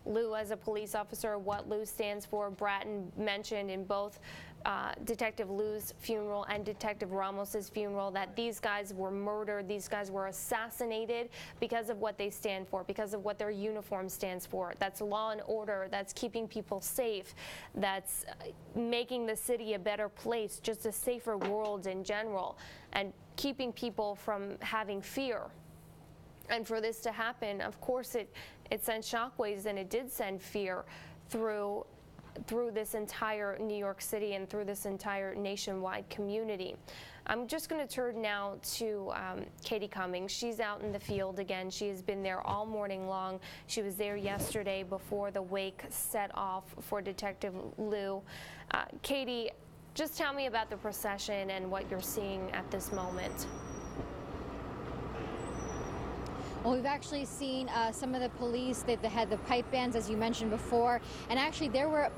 Liu as a police officer, what Liu stands for. Bratton mentioned in both Detective Liu's funeral and Detective Ramos's funeral that these guys were murdered, these guys were assassinated because of what they stand for, because of what their uniform stands for. That's law and order, that's keeping people safe, that's making the city a better place, just a safer world in general, and keeping people from having fear. And for this to happen, of course, it sent shockwaves, and it did send fear through this entire New York City and through this entire nationwide community. I'm just going to turn now to Katie Cummings. She's out in the field again. She has been there all morning long. She was there yesterday before the wake set off for Detective Liu. Katie, just tell me about the procession and what you're seeing at this moment. Well, we've actually seen some of the police, they had the pipe bands, as you mentioned before, and actually there were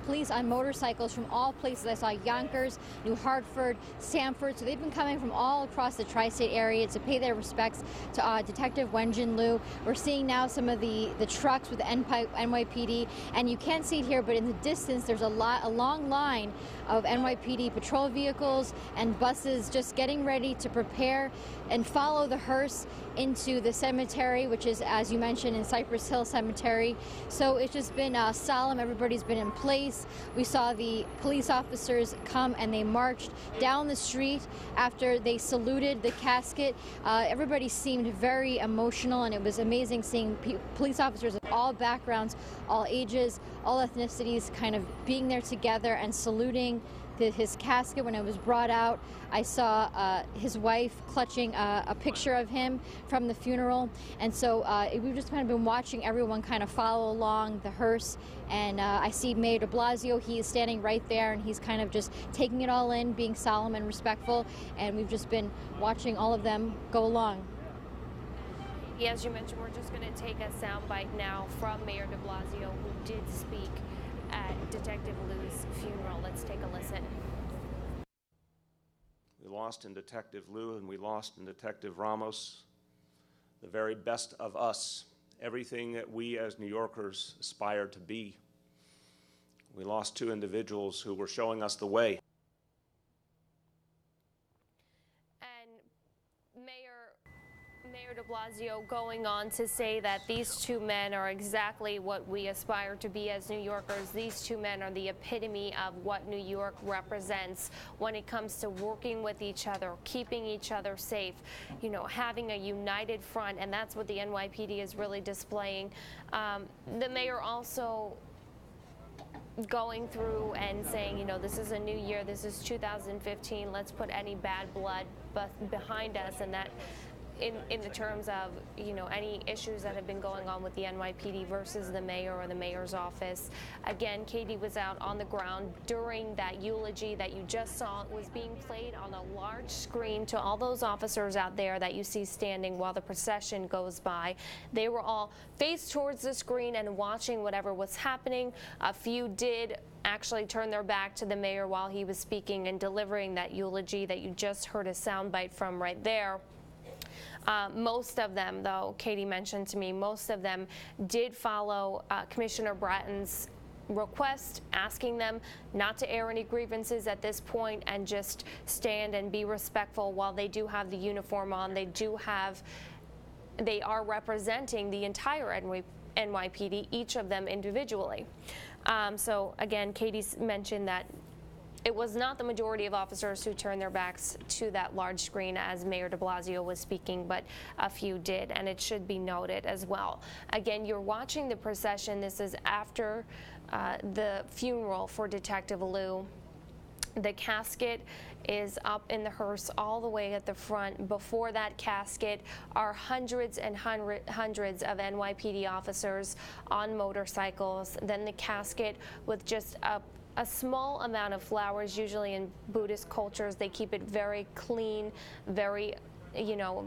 police on motorcycles from all places. I saw Yonkers, New Hartford, Stamford, so they've been coming from all across the tri-state area to pay their respects to Detective Wenjin Liu. We're seeing now some of the trucks with the NYPD, and you can't see it here, but in the distance there's a long line of NYPD patrol vehicles and buses just getting ready to prepare and follow the hearse into the cemetery, which is, as you mentioned, in Cypress Hill Cemetery. So it's just been solemn. Everybody's been in place. We saw the police officers come and they marched down the street after they saluted the casket. Everybody seemed very emotional, and it was amazing seeing police officers of all backgrounds, all ages, all ethnicities kind of being there together and saluting his casket when it was brought out. I saw his wife clutching a picture of him from the funeral, and so we've just kind of been watching everyone kind of follow along the hearse. And I see Mayor de Blasio. He is standing right there, and he's kind of just taking it all in, being solemn and respectful, and we've just been watching all of them go along. As you mentioned, we're just going to take a soundbite now from Mayor de Blasio, who did speak at Detective Liu's funeral. Let's take a listen. We lost in Detective Liu, and we lost in Detective Ramos the very best of us, everything that we as New Yorkers aspire to be. We lost two individuals who were showing us the way. Mayor de Blasio going on to say that these two men are exactly what we aspire to be as New Yorkers. These two men are the epitome of what New York represents when it comes to working with each other, keeping each other safe, you know, having a united front, and that's what the NYPD is really displaying. The mayor also going through and saying, you know, this is a new year, this is 2015, let's put any bad blood behind us, and that in the terms of, you know, any issues that have been going on with the NYPD versus the mayor or the mayor's office. Again, Katie was out on the ground during that eulogy that you just saw. It was being played on a large screen to all those officers out there that you see standing while the procession goes by. They were all faced towards the screen and watching whatever was happening. A few did actually turn their back to the mayor while he was speaking and delivering that eulogy that you just heard a soundbite from right there. Most of them, though, Katie mentioned to me, most of them did follow Commissioner Bratton's request, asking them not to air any grievances at this point and just stand and be respectful while they do have the uniform on. They are representing the entire NYPD, each of them individually. So again, Katie mentioned that it was not the majority of officers who turned their backs to that large screen as Mayor de Blasio was speaking, but a few did, and it should be noted as well. Again, you're watching the procession. This is after the funeral for Detective Liu. The casket is up in the hearse all the way at the front. Before that casket are hundreds and hundreds of NYPD officers on motorcycles. Then the casket with just a small amount of flowers. Usually in Buddhist cultures, they keep it very clean, very, you know,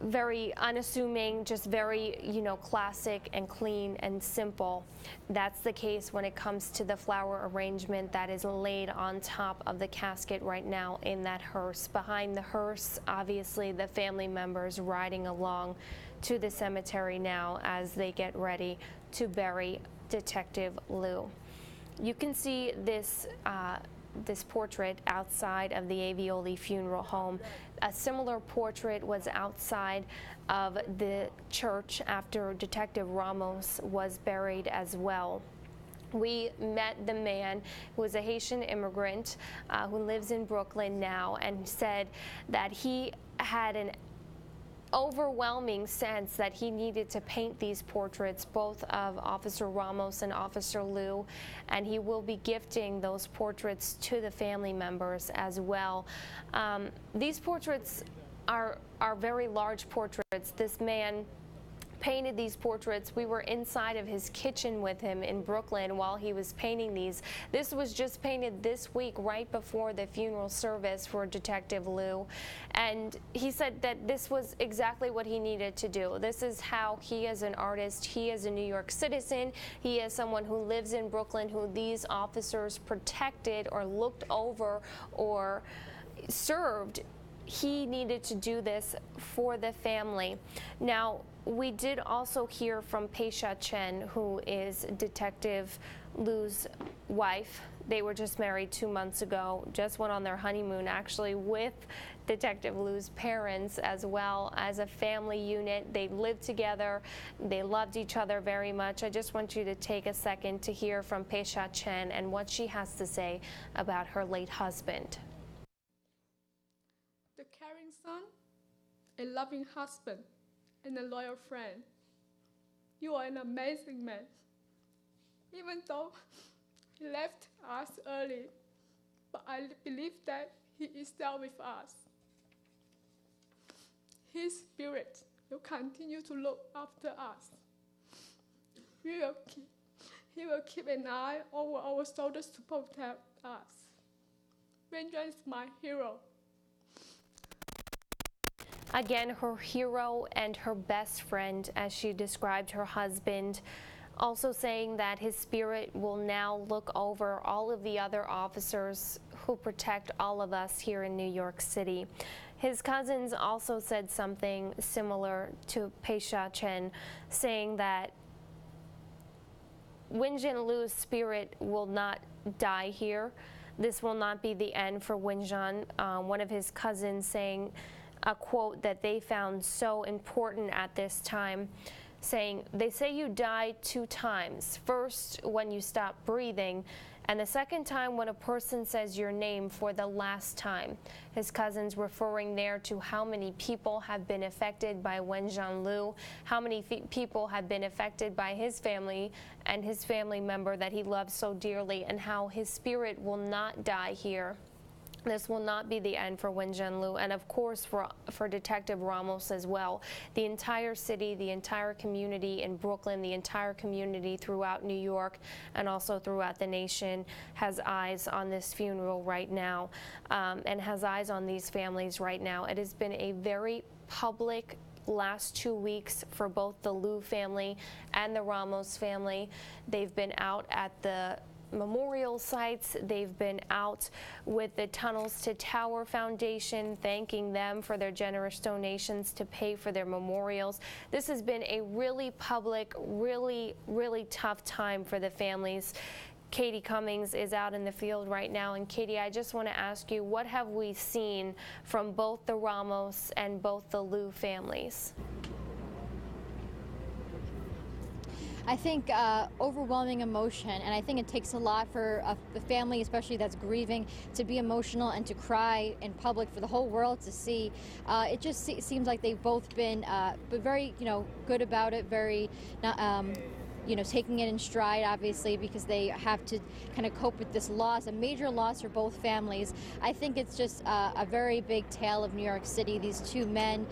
very unassuming, just very, you know, classic and clean and simple. That's the case when it comes to the flower arrangement that is laid on top of the casket right now in that hearse. Behind the hearse, obviously, the family members riding along to the cemetery now as they get ready to bury Detective Liu. You can see this this portrait outside of the Avioli Funeral Home. A similar portrait was outside of the church after Detective Ramos was buried as well. We met the man who was a Haitian immigrant who lives in Brooklyn now, and said that he had an overwhelming sense that he needed to paint these portraits, both of Officer Ramos and Officer Liu, and he will be gifting those portraits to the family members as well. These portraits are very large portraits. This man painted these portraits. We were inside of his kitchen with him in Brooklyn while he was painting these. This was just painted this week right before the funeral service for Detective Liu, and he said that this was exactly what he needed to do. This is how he, as an artist, he as a New York citizen, he as someone who lives in Brooklyn, who these officers protected or looked over or served, he needed to do this for the family. Now, we did also hear from Peisha Chen, who is Detective Liu's wife. They were just married 2 months ago, just went on their honeymoon actually with Detective Liu's parents as well as a family unit. They lived together. They loved each other very much. I just want you to take a second to hear from Peisha Chen and what she has to say about her late husband. The caring son, a loving husband, and a loyal friend. You are an amazing man. Even though he left us early, but I believe that he is still with us. His spirit will continue to look after us. He will keep an eye over our soldiers to protect us. Vengeance is my hero. Again, her hero and her best friend, as she described her husband, also saying that his spirit will now look over all of the other officers who protect all of us here in New York City. His cousins also said something similar to Peisha Chen, saying that Wenjin Liu's spirit will not die here. This will not be the end for Wenjin. One of his cousins saying a quote that they found so important at this time, saying, "They say you die 2 times. First, when you stop breathing, and the second time when a person says your name for the last time." His cousins referring there to how many people have been affected by Wenjin Liu, how many people have been affected by his family and his family member that he loves so dearly, and how his spirit will not die here. This will not be the end for Wenjin Liu, and of course for Detective Ramos as well. The entire city, the entire community in Brooklyn, the entire community throughout New York, and also throughout the nation has eyes on this funeral right now, and has eyes on these families right now. It has been a very public last 2 weeks for both the Liu family and the Ramos family. They've been out at the memorial sites. They've been out with the Tunnels to Tower Foundation, thanking them for their generous donations to pay for their memorials. This has been a really public, really tough time for the families. Katie Cummings is out in the field right now, and Katie, I just want to ask you, what have we seen from both the Ramos and both the Liu families? I think overwhelming emotion, and I think it takes a lot for the family, especially that's grieving, to be emotional and to cry in public for the whole world to see. It just seems like they've both been very, good about it, very taking it in stride, obviously, because they have to kind of cope with this loss, a major loss for both families. I think it's just a very big tale of New York City. These 2 men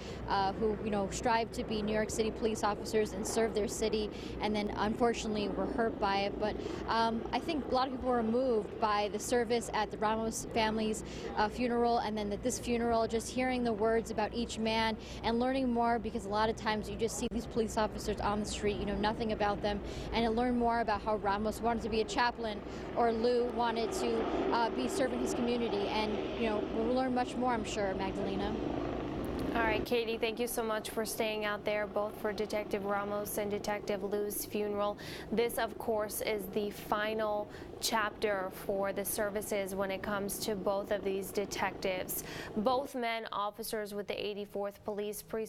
who, strive to be New York City police officers and serve their city, and then unfortunately were hurt by it. But I think a lot of people were moved by the service at the Ramos family's funeral, and then at this funeral, just hearing the words about each man and learning more, because a lot of times you just see these police officers on the street, you know nothing about them, and to learn more about how Ramos wanted to be a chaplain or Liu wanted to be serving his community. And, we'll learn much more, I'm sure, Magdalena. All right, Katie, thank you so much for staying out there, both for Detective Ramos and Detective Liu's funeral. This, of course, is the final chapter for the services when it comes to both of these detectives. Both men officers with the 84th Police Precinct.